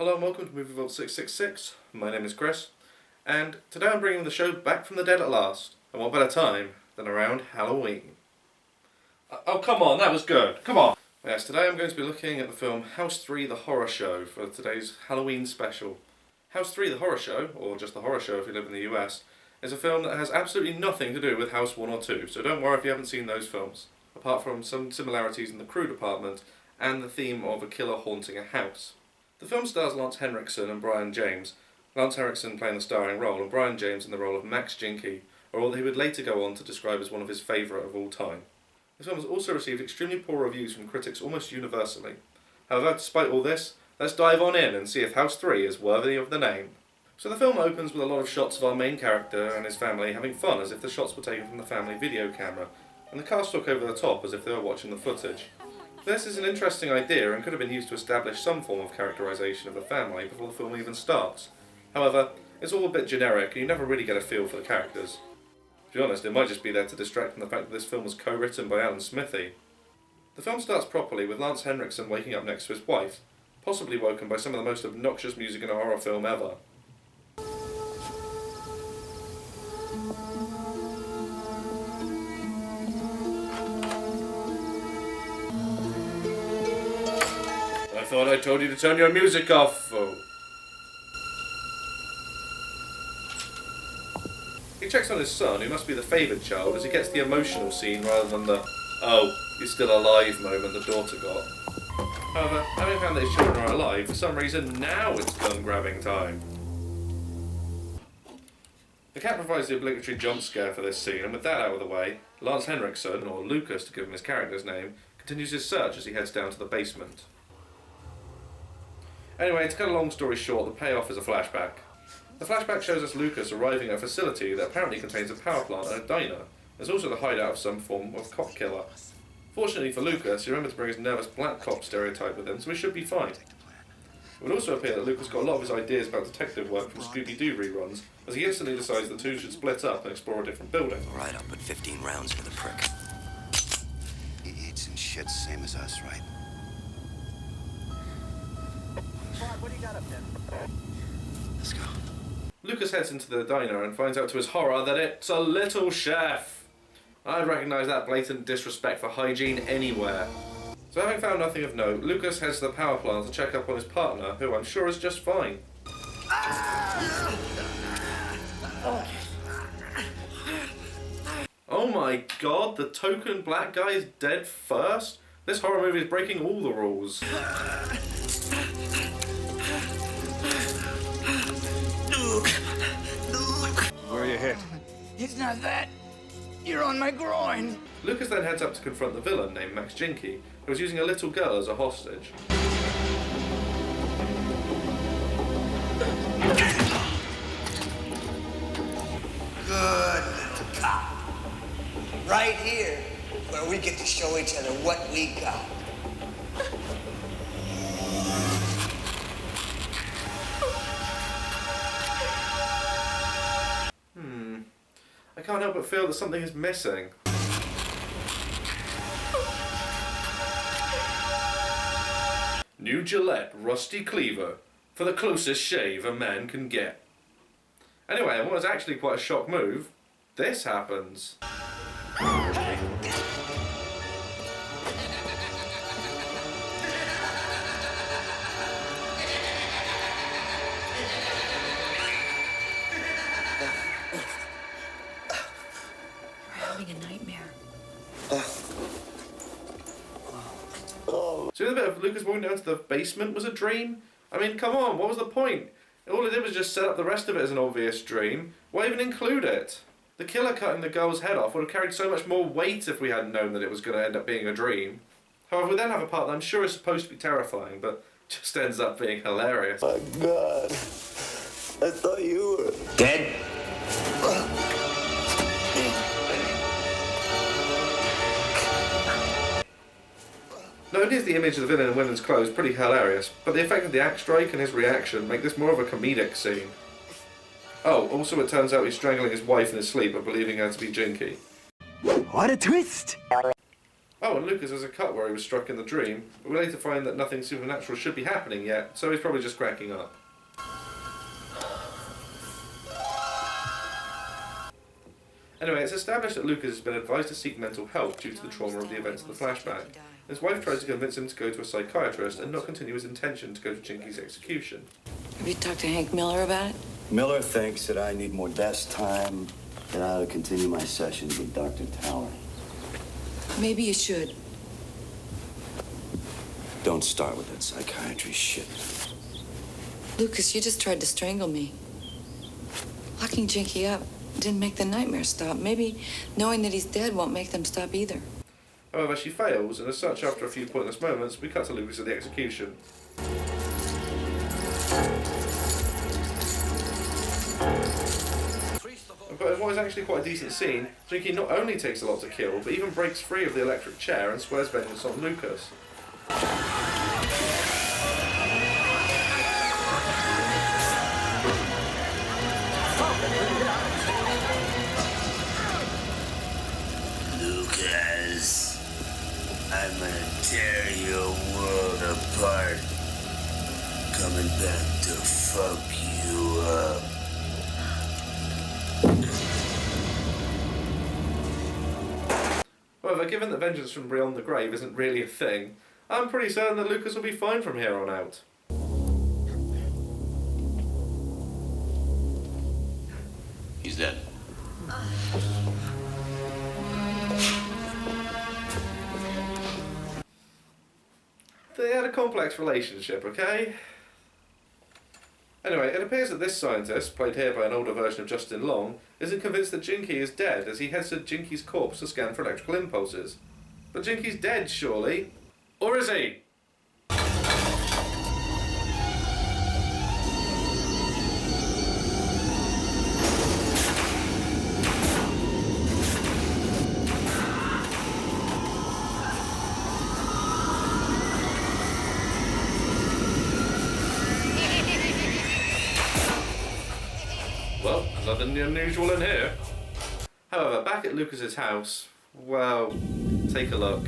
Hello and welcome to Movie Vault 666. My name is Chris, and today I'm bringing the show back from the dead at last. And what better time than around Halloween? Oh, come on, that was good. Come on. Yes, today I'm going to be looking at the film House 3 The Horror Show for today's Halloween special. House 3 The Horror Show, or just The Horror Show if you live in the US, is a film that has absolutely nothing to do with House 1 or 2, so don't worry if you haven't seen those films, apart from some similarities in the crew department and the theme of a killer haunting a house. The film stars Lance Henriksen and Brian James, Lance Henriksen playing the starring role and Brian James in the role of Max Jinky, a role that he would later go on to describe as one of his favourite of all time. This film has also received extremely poor reviews from critics almost universally. However, despite all this, let's dive on in and see if House 3 is worthy of the name. So the film opens with a lot of shots of our main character and his family having fun as if the shots were taken from the family video camera, and the cast talk over the top as if they were watching the footage. This is an interesting idea and could have been used to establish some form of characterisation of the family before the film even starts. However, it's all a bit generic and you never really get a feel for the characters. To be honest, it might just be there to distract from the fact that this film was co-written by Alan Smithee. The film starts properly with Lance Henriksen waking up next to his wife, possibly woken by some of the most obnoxious music in a horror film ever. I thought I told you to turn your music off, fool. He checks on his son, who must be the favoured child, as he gets the emotional scene rather than the "oh, he's still alive" moment the daughter got. However, having found that his children are alive, for some reason now it's gun grabbing time. The cat provides the obligatory jump scare for this scene, and with that out of the way, Lance Henriksen, or Lucas to give him his character's name, continues his search as he heads down to the basement. Anyway, to cut a long story short, the payoff is a flashback. The flashback shows us Lucas arriving at a facility that apparently contains a power plant and a diner. There's also the hideout of some form of cop killer. Fortunately for Lucas, he remembered to bring his nervous black cop stereotype with him, so he should be fine. It would also appear that Lucas got a lot of his ideas about detective work from Scooby-Doo reruns, as he instantly decides the two should split up and explore a different building. Alright, I'll put 15 rounds for the prick. He eats and shits same as us, right? What do you got up there? Let's go. Lucas heads into the diner and finds out to his horror that it's a little chef. I'd recognise that blatant disrespect for hygiene anywhere. So having found nothing of note, Lucas heads to the power plant to check up on his partner, who I'm sure is just fine. Oh my god, the token black guy is dead first? This horror movie is breaking all the rules. Where are you hit? It's not that. You're on my groin. Lucas then heads up to confront the villain named Max Jinky, who was using a little girl as a hostage. Good little cop. Right here, where we get to show each other what we got. I can't help but feel that something is missing. New Gillette Rusty Cleaver, for the closest shave a man can get. Anyway, and what was actually quite a shock move, this happens. A nightmare. So the bit of Lucas walking down to the basement was a dream? I mean, come on, what was the point? All it did was just set up the rest of it as an obvious dream. Why even include it? The killer cutting the girl's head off would have carried so much more weight if we hadn't known that it was going to end up being a dream. However, we then have a part that I'm sure is supposed to be terrifying, but just ends up being hilarious. My God. I thought you were Dead? Not only is the image of the villain in women's clothes pretty hilarious, but the effect of the axe strike and his reaction make this more of a comedic scene. Oh, also it turns out he's strangling his wife in his sleep but believing her to be Jinky. What a twist! Oh, and Lucas has a cut where he was struck in the dream, but we later find that nothing supernatural should be happening yet, so he's probably just cracking up. Anyway, it's established that Lucas has been advised to seek mental help due to the trauma of the events of the flashback. His wife tries to convince him to go to a psychiatrist and not continue his intention to go to Jinky's execution. Have you talked to Hank Miller about it? Miller thinks that I need more desk time, that I ought to continue my sessions with Dr. Tower. Maybe you should. Don't start with that psychiatry shit. Lucas, you just tried to strangle me. Locking Jinky up didn't make the nightmare stop. Maybe knowing that he's dead won't make them stop either. However, she fails, and as such, after a few pointless moments, we cut to Lucas at the execution. But in what is actually quite a decent scene, Jinky not only takes a lot to kill, but even breaks free of the electric chair and swears vengeance on Lucas. Lucas, I'm gonna tear your world apart. Coming back to fuck you up. However, given that vengeance from beyond the grave isn't really a thing, I'm pretty certain that Lucas will be fine from here on out. He's dead. They had a complex relationship, okay? Anyway, it appears that this scientist, played here by an older version of Justin Long, isn't convinced that Jinky is dead as he heads to Jinky's corpse to scan for electrical impulses. But Jinky's dead, surely? Or is he? Well, nothing unusual in here. However, back at Lucas's house, well, take a look.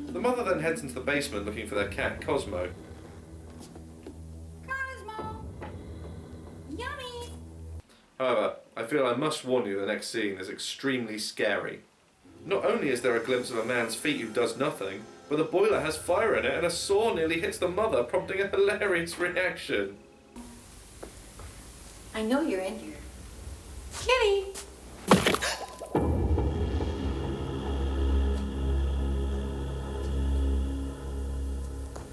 The mother then heads into the basement looking for their cat, Cosmo. Cosmo! Yummy! However, I feel I must warn you the next scene is extremely scary. Not only is there a glimpse of a man's feet who does nothing, but the boiler has fire in it and a saw nearly hits the mother, prompting a hilarious reaction. I know you're in here. Kitty!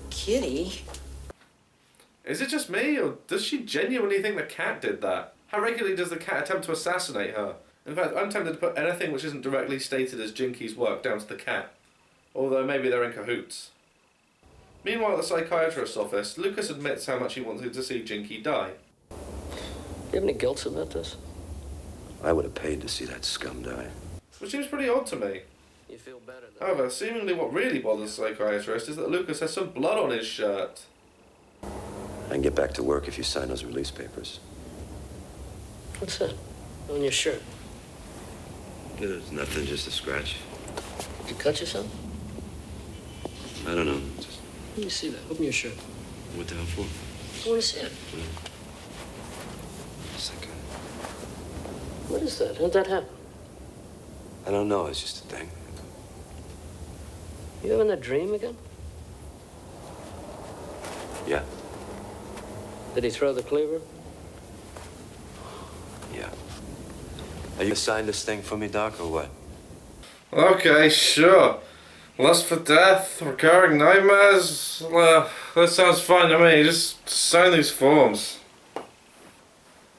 Kitty? Is it just me, or does she genuinely think the cat did that? How regularly does the cat attempt to assassinate her? In fact, I'm tempted to put anything which isn't directly stated as Jinky's work down to the cat. Although maybe they're in cahoots. Meanwhile, at the psychiatrist's office, Lucas admits how much he wanted to see Jinky die. You have any guilt about this? I would have paid to see that scum die. Which seems pretty odd to me. You feel better though. However, seemingly what really bothers the psychiatrist is that Lucas has some blood on his shirt. I can get back to work if you sign those release papers. What's that? On your shirt? There's nothing, just a scratch. Did you cut yourself? I don't know. Just Let me see that. Open your shirt. what the hell for? I want to see it. It's like What is that? How'd that happen? I don't know. It's just a thing. You having that dream again? Yeah. Did he throw the cleaver? Yeah. Are you signed this thing for me, Doc, or what? Okay, sure. Lust for death, recurring nightmares. That sounds fine to me. Just sign these forms.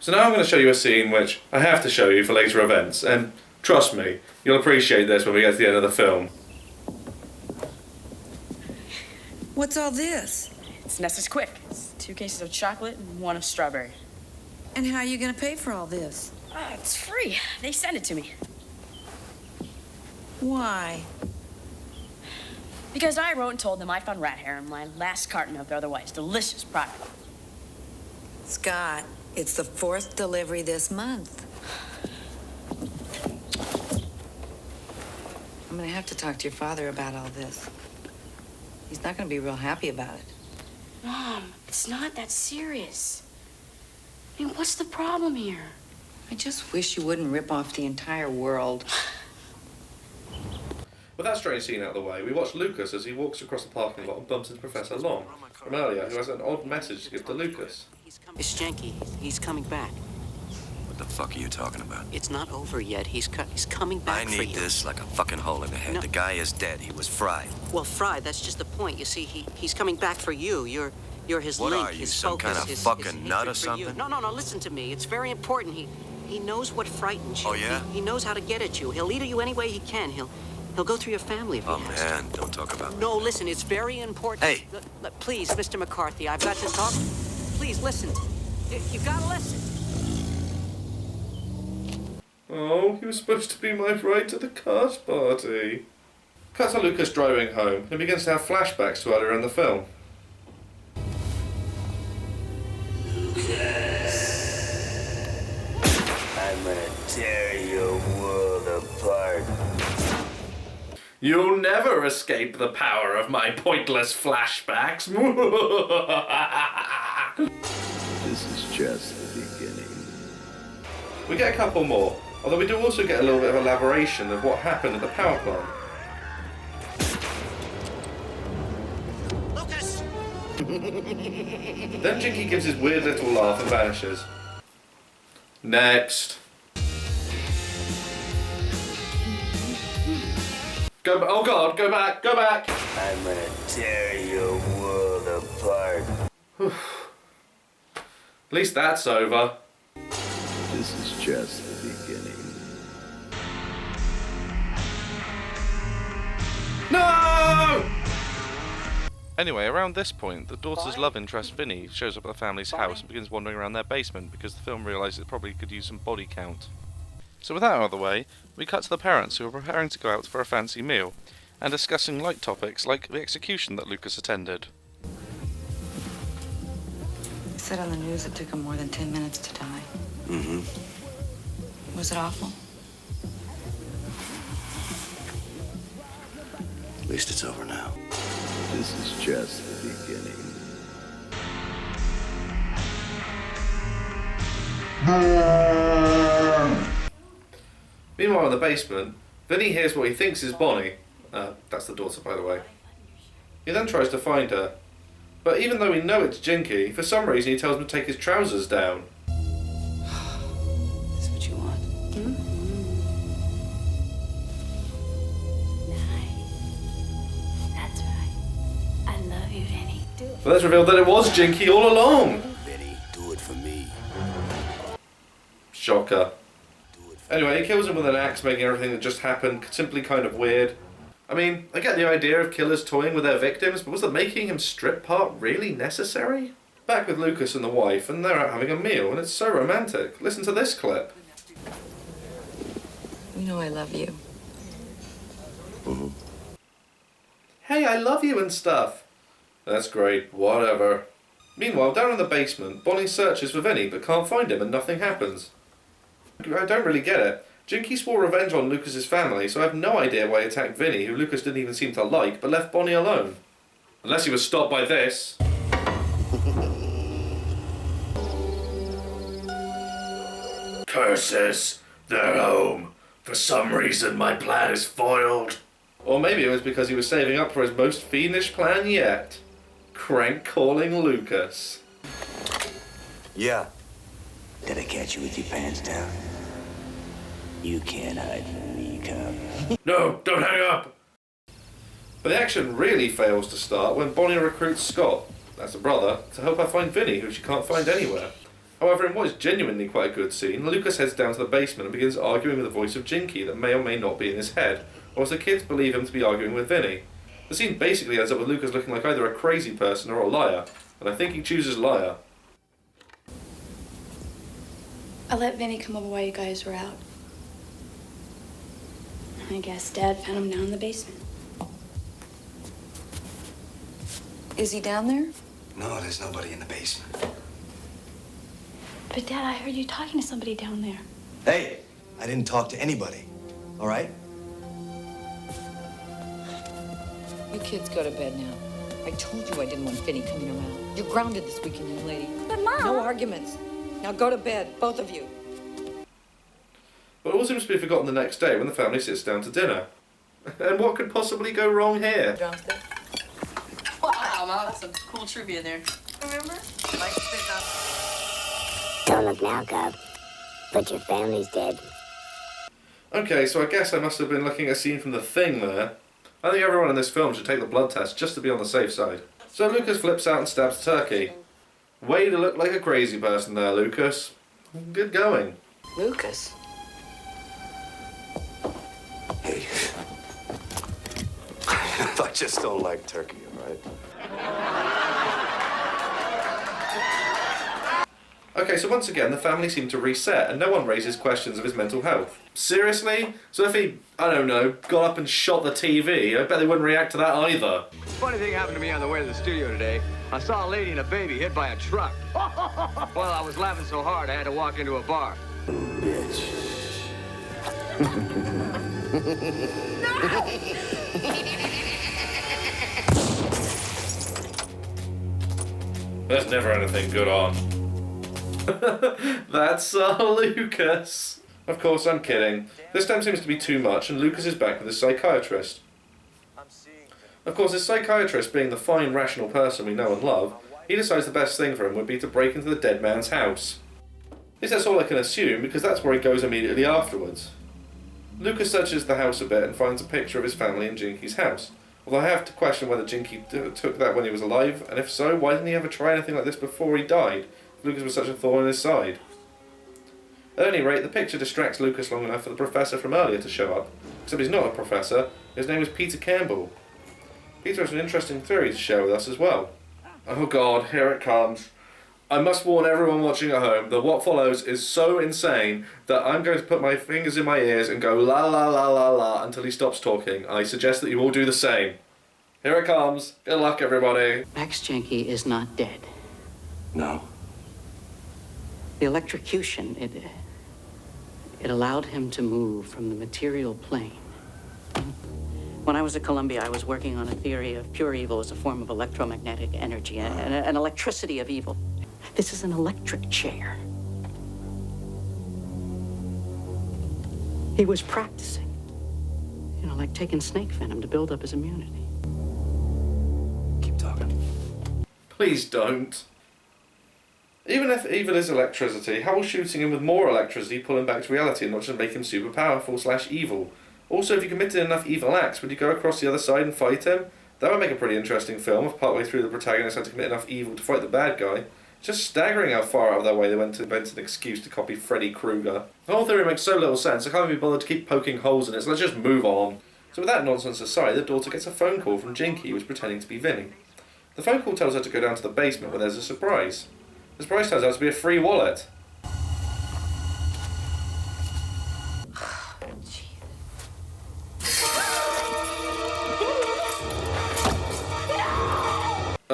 So now I'm going to show you a scene which I have to show you for later events, and trust me, you'll appreciate this when we get to the end of the film. What's all this? This mess is quick. It's 2 cases of chocolate and 1 of strawberry. And how are you gonna pay for all this? It's free. They send it to me. Why? Because I wrote and told them I found rat hair in my last carton of otherwise delicious product. Scott, it's the 4th delivery this month. I'm gonna have to talk to your father about all this. He's not gonna be real happy about it. Mom, it's not that serious. I mean, what's the problem here? I just wish you wouldn't rip off the entire world. With that strange scene out of the way, we watch Lucas as he walks across the parking lot and bumps into Professor Long from earlier, who has an odd message to give to Lucas. It's Janky. He's coming back. What the fuck are you talking about? It's not over yet. He's coming back I for you. need this like a fucking hole in the head. No. The guy is dead. He was fried. Well, Fry, that's just the point. You see, he's coming back for you. You're his What link, are you, his some focus, kind of his fucking nut hatred or for you. something? No, listen to me. It's very important. He knows what frightens you. Oh, yeah? He knows how to get at you. He'll lead you any way he can. He'll go through your family if he Oh, has to. man, don't talk about No, listen, it's very important. Hey. Please, Mr. McCarthy, I've got to talk. Please, listen. You've got to listen. Oh, he was supposed to be my bride to the cast party. Cut to Lucas driving home and begins to have flashbacks to earlier in the film. I'm gonna tear your world apart. You'll never escape the power of my pointless flashbacks. This is just the beginning. We get a couple more, although we do also get a little bit of elaboration of what happened at the power plant. Lucas! Then Jinky gives his weird little laugh and vanishes. Next. Oh god, go back, go back! I'm gonna tear your world apart. At least that's over. This is just the beginning. No! Anyway, around this point, the daughter's love interest Vinny shows up at the family's house and begins wandering around their basement because the film realises it probably could use some body count. So with that out of the way, we cut to the parents who are preparing to go out for a fancy meal and discussing light topics like the execution that Lucas attended. It said on the news it took him more than 10 minutes to die. Mm-hmm. Was it awful? At least it's over now. This is just the beginning. Meanwhile in the basement, Vinny hears what he thinks is Bonnie. That's the daughter, by the way. He then tries to find her. But even though we know it's Jinky, for some reason he tells him to take his trousers down. Is what you want? That's right. I love you, Vinny. Do it. But let's reveal that it was Jinky all along! Vinny, do it for me. Shocker. Anyway, he kills him with an axe, making everything that just happened simply kind of weird. I mean, I get the idea of killers toying with their victims, but was the making him strip part really necessary? Back with Lucas and the wife, and they're out having a meal, and it's so romantic. Listen to this clip. You know I love you. Mm-hmm. Hey, I love you and stuff. That's great, whatever. Meanwhile, down in the basement, Bonnie searches for Vinny, but can't find him, and nothing happens. I don't really get it. Jinky swore revenge on Lucas's family, so I have no idea why he attacked Vinny, who Lucas didn't even seem to like, but left Bonnie alone. Unless he was stopped by this. Curses! They're home. For some reason my plan is foiled. Or maybe it was because he was saving up for his most fiendish plan yet. Crank calling Lucas. Yeah. Did I catch you with your pants down? You can't hide from me, cub. No, don't hang up! But the action really fails to start when Bonnie recruits Scott, that's the brother, to help her find Vinny, who she can't find anywhere. However, in what is genuinely quite a good scene, Lucas heads down to the basement and begins arguing with the voice of Jinky that may or may not be in his head, whilst the kids believe him to be arguing with Vinny. The scene basically ends up with Lucas looking like either a crazy person or a liar, and I think he chooses liar. I let Vinny come over while you guys were out. I guess Dad found him down in the basement. Is he down there? No, there's nobody in the basement. But Dad, I heard you talking to somebody down there. Hey, I didn't talk to anybody, all right? You kids go to bed now. I told you I didn't want Vinny coming around. You're grounded this weekend, young lady. But Mom! No arguments. Now go to bed, both of you. But all seems to be forgotten the next day when the family sits down to dinner. And what could possibly go wrong here? Drumstick. Wow, Mom, that's some cool trivia there. Remember? Like Don't look now, Cub. But your family's dead. Okay, so I guess I must have been looking at a scene from The Thing there. I think everyone in this film should take the blood test just to be on the safe side. So Lucas flips out and stabs Turkey. Way to look like a crazy person there, Lucas. Good going. Lucas? Hey. I just don't like turkey, all right? Okay, so once again, the family seem to reset, and no one raises questions of his mental health. Seriously? So if he, I don't know, got up and shot the TV, I bet they wouldn't react to that either. Funny thing happened to me on the way to the studio today. I saw a lady and a baby hit by a truck. Well, I was laughing so hard I had to walk into a bar. Bitch. There's never anything good on. That's Lucas. Of course, I'm kidding. This time seems to be too much, and Lucas is back with his psychiatrist. Of course, his psychiatrist, being the fine, rational person we know and love, he decides the best thing for him would be to break into the dead man's house. At least that's all I can assume, because that's where he goes immediately afterwards. Lucas searches the house a bit and finds a picture of his family in Jinky's house. Although I have to question whether Jinky took that when he was alive, and if so, why didn't he ever try anything like this before he died? If Lucas was such a thorn in his side. At any rate, the picture distracts Lucas long enough for the professor from earlier to show up. Except he's not a professor, his name is Peter Campbell. Peter has an interesting theory to share with us as well. Oh god, here it comes. I must warn everyone watching at home that what follows is so insane that I'm going to put my fingers in my ears and go la la la la la until he stops talking. I suggest that you all do the same. Here it comes. Good luck, everybody. Max Jenke is not dead. No. The electrocution, it allowed him to move from the material plane. When I was at Columbia, I was working on a theory of pure evil as a form of electromagnetic energy, an electricity of evil. This is an electric chair. He was practicing, like taking snake venom to build up his immunity. Keep talking. Please don't. Even if evil is electricity, how will shooting him with more electricity pull him back to reality and not just make him super powerful / evil? Also, if you committed enough evil acts, would you go across the other side and fight him? That would make a pretty interesting film if partway through the protagonist had to commit enough evil to fight the bad guy. It's just staggering how far out of their way they went to invent an excuse to copy Freddy Krueger. The whole theory makes so little sense, I can't be bothered to keep poking holes in it, so let's just move on. So with that nonsense aside, the daughter gets a phone call from Jinky, who is pretending to be Vinny. The phone call tells her to go down to the basement where there's a surprise. The surprise turns out to be a free wallet.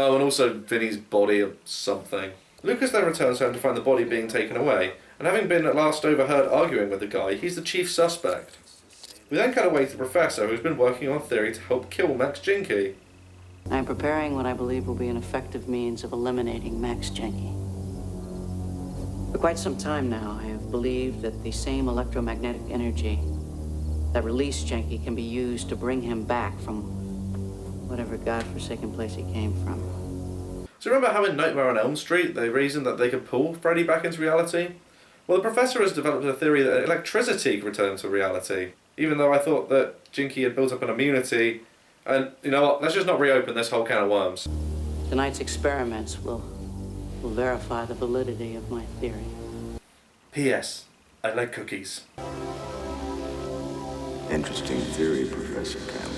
Oh, and also Vinny's body or something. Lucas then returns home to find the body being taken away, and having been at last overheard arguing with the guy, he's the chief suspect. We then cut away to the professor, who's been working on a theory to help kill Max Jinky. I'm preparing what I believe will be an effective means of eliminating Max Jenke. For quite some time now, I have believed that the same electromagnetic energy that released Jenke can be used to bring him back from whatever godforsaken place he came from. So remember how in Nightmare on Elm Street they reasoned that they could pull Freddy back into reality? Well, the professor has developed a theory that electricity could return to reality, even though I thought that Jinky had built up an immunity. And you know what, let's just not reopen this whole can of worms. Tonight's experiments will verify the validity of my theory. P.S. I like cookies. Interesting theory, Professor Campbell.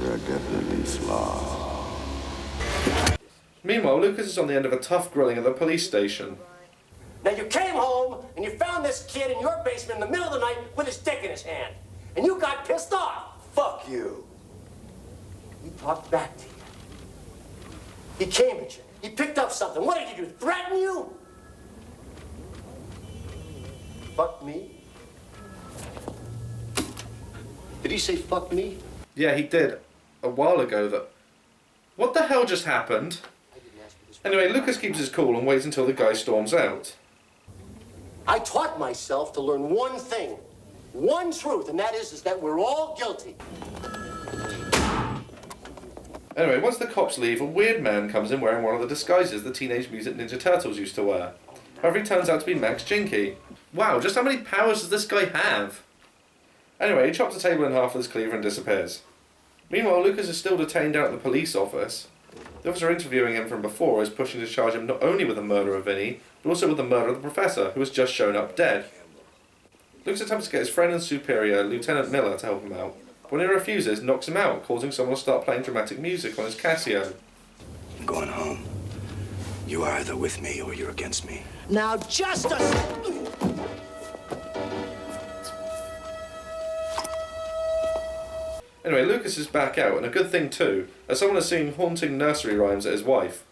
There are definitely flaws. Meanwhile, Lucas is on the end of a tough grilling at the police station. Now you came home and you found this kid in your basement in the middle of the night with his dick in his hand. And you got pissed off. Fuck you. He talked back to you. He came at you. He picked up something. What did he do? Threaten you? Fuck me? Did he say fuck me? Yeah, he did. A while ago that... What the hell just happened? Anyway, Lucas keeps his cool and waits until the guy storms out. I taught myself to learn one thing. One truth, and that is that we're all guilty. Anyway, once the cops leave, a weird man comes in wearing one of the disguises the Teenage Mutant Ninja Turtles used to wear. However, he turns out to be Max Jinky. Wow, just how many powers does this guy have? Anyway, he chops the table in half with his cleaver and disappears. Meanwhile, Lucas is still detained down at the police office. The officer interviewing him from before is pushing to charge him not only with the murder of Vinny, but also with the murder of the professor, who has just shown up dead. Lucas attempts to get his friend and superior, Lieutenant Miller, to help him out. But when he refuses, knocks him out, causing someone to start playing dramatic music on his Casio. I'm going home. You are either with me or you're against me. Now, just a... Anyway, Lucas is back out, and a good thing too, as someone is singing haunting nursery rhymes at his wife.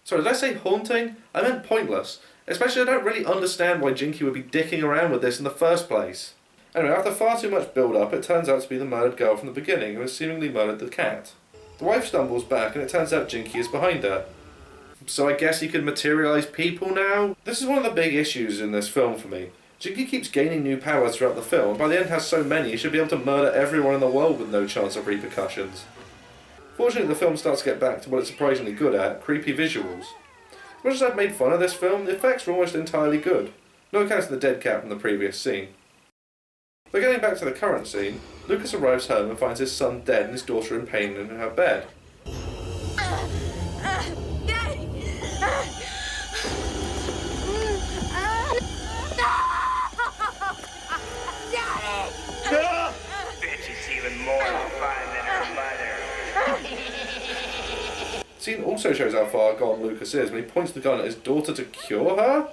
Sorry, did I say haunting? I meant pointless. Especially I don't really understand why Jinky would be dicking around with this in the first place. Anyway, after far too much build-up, it turns out to be the murdered girl from the beginning who has seemingly murdered the cat. The wife stumbles back and it turns out Jinky is behind her. So I guess he can materialise people now? This is one of the big issues in this film for me. Jinky keeps gaining new powers throughout the film, and by the end has so many he should be able to murder everyone in the world with no chance of repercussions. Fortunately, the film starts to get back to what it's surprisingly good at, creepy visuals. As much as I've made fun of this film, the effects were almost entirely good. No counting the dead cat from the previous scene. But getting back to the current scene, Lucas arrives home and finds his son dead and his daughter in pain in her bed. Bitch is even more fine than her mother. The scene also shows how far gone Lucas is when he points the gun at his daughter to cure her.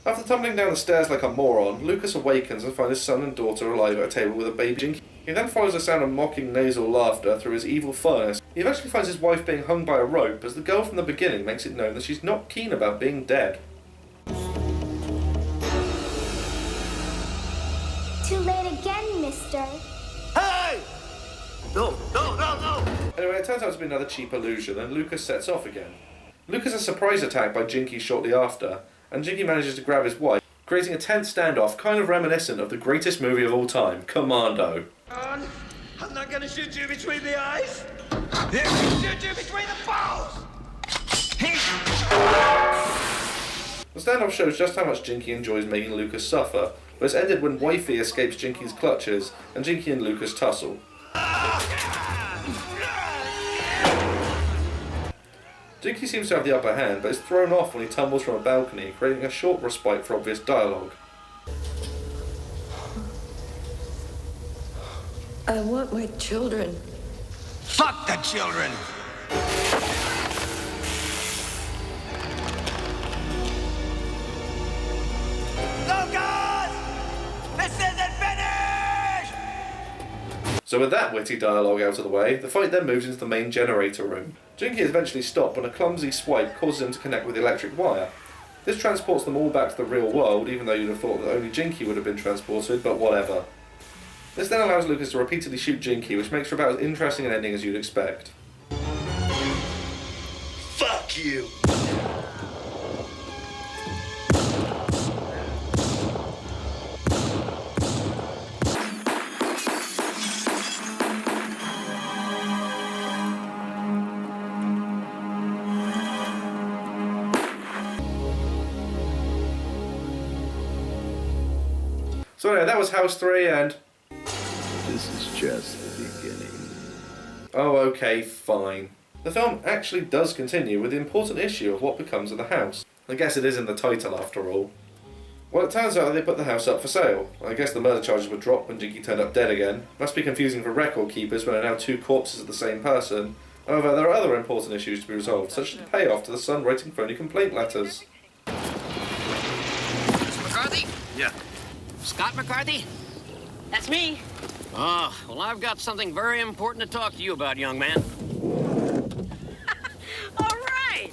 After tumbling down the stairs like a moron, Lucas awakens and finds his son and daughter alive at a table with a baby Jinky. He then follows the sound of mocking nasal laughter through his evil furnace. He eventually finds his wife being hung by a rope as the girl from the beginning makes it known that she's not keen about being dead. Too late again, mister. Hey! No, no, no, no! Anyway, it turns out to be another cheap illusion and Lucas sets off again. Lucas is surprise attacked by Jinky shortly after, and Jinky manages to grab his wife, creating a tense standoff kind of reminiscent of the greatest movie of all time, Commando. I'm not gonna shoot you between the eyes. I'm gonna shoot you between the balls. The standoff shows just how much Jinky enjoys making Lucas suffer, but it's ended when Wifey escapes Jinky's clutches, and Jinky and Lucas tussle. Jinky seems to have the upper hand, but is thrown off when he tumbles from a balcony, creating a short respite for obvious dialogue. I want my children. Fuck the children. Lucas! This isn't finished! So with that witty dialogue out of the way, the fight then moves into the main generator room. Jinky is eventually stopped when a clumsy swipe causes him to connect with the electric wire. This transports them all back to the real world, even though you'd have thought that only Jinky would have been transported, but whatever. This then allows Lucas to repeatedly shoot Jinky, which makes for about as interesting an ending as you'd expect. Fuck you! So anyway, that was House 3 and... This is just the beginning. Oh, okay, fine. The film actually does continue with the important issue of what becomes of the house. I guess it is in the title after all. Well, it turns out that they put the house up for sale. I guess the murder charges were dropped when Jinky turned up dead again. Must be confusing for record keepers when there are now two corpses of the same person. However, there are other important issues to be resolved, such as the payoff to the son writing phony complaint letters. Mr. McCarthy? Yeah. Scott McCarthy? That's me. Oh, well, I've got something very important to talk to you about, young man. All right.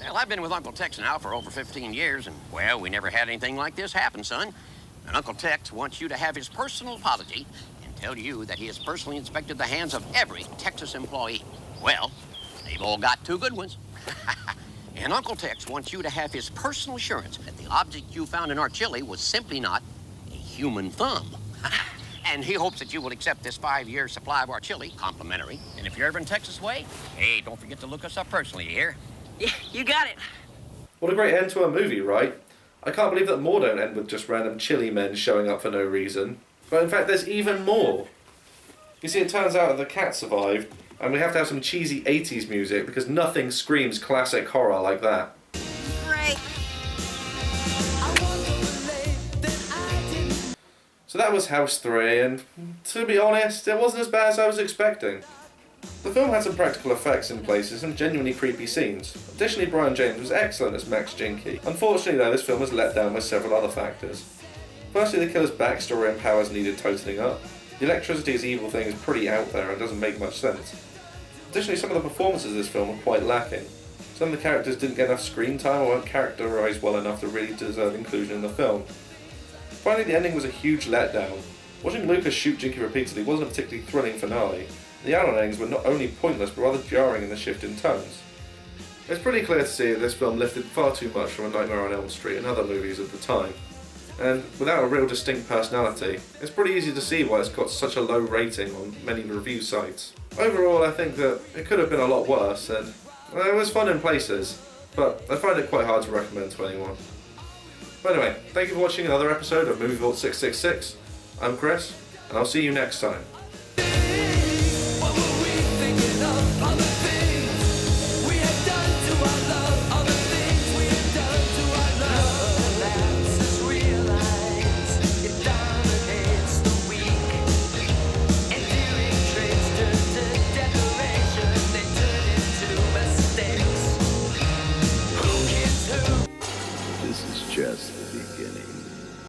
Well, I've been with Uncle Tex now for over 15 years, and, well, we never had anything like this happen, son. And Uncle Tex wants you to have his personal apology and tell you that he has personally inspected the hands of every Texas employee. Well, they've all got two good ones. And Uncle Tex wants you to have his personal assurance that the object you found in our chili was simply not a human thumb. And he hopes that you will accept this 5-year supply of our chili, complimentary. And if you're ever in Texas way, hey, don't forget to look us up personally, you hear? Yeah, you got it. What a great end to a movie, right? I can't believe that more don't end with just random chili men showing up for no reason. But in fact, there's even more. You see, it turns out that the cat survived, and we have to have some cheesy 80s music because nothing screams classic horror like that. Great. So that was House 3, and to be honest, it wasn't as bad as I was expecting. The film had some practical effects in places and genuinely creepy scenes. Additionally, Brian James was excellent as Max Jinky. Unfortunately though, this film was let down by several other factors. Firstly, the killer's backstory and powers needed totening up. The electricity as evil thing is pretty out there and doesn't make much sense. Additionally, some of the performances of this film were quite lacking. Some of the characters didn't get enough screen time or weren't characterised well enough to really deserve inclusion in the film. Finally, the ending was a huge letdown. Watching Lucas shoot Jinky repeatedly wasn't a particularly thrilling finale. The Alan endings were not only pointless but rather jarring in the shift in tones. It's pretty clear to see that this film lifted far too much from A Nightmare on Elm Street and other movies of the time. And without a real distinct personality, it's pretty easy to see why it's got such a low rating on many review sites. Overall, I think that it could have been a lot worse, and it was fun in places, but I find it quite hard to recommend to anyone. But anyway, thank you for watching another episode of Movie Vault 666. I'm Chris, and I'll see you next time. This is just the beginning.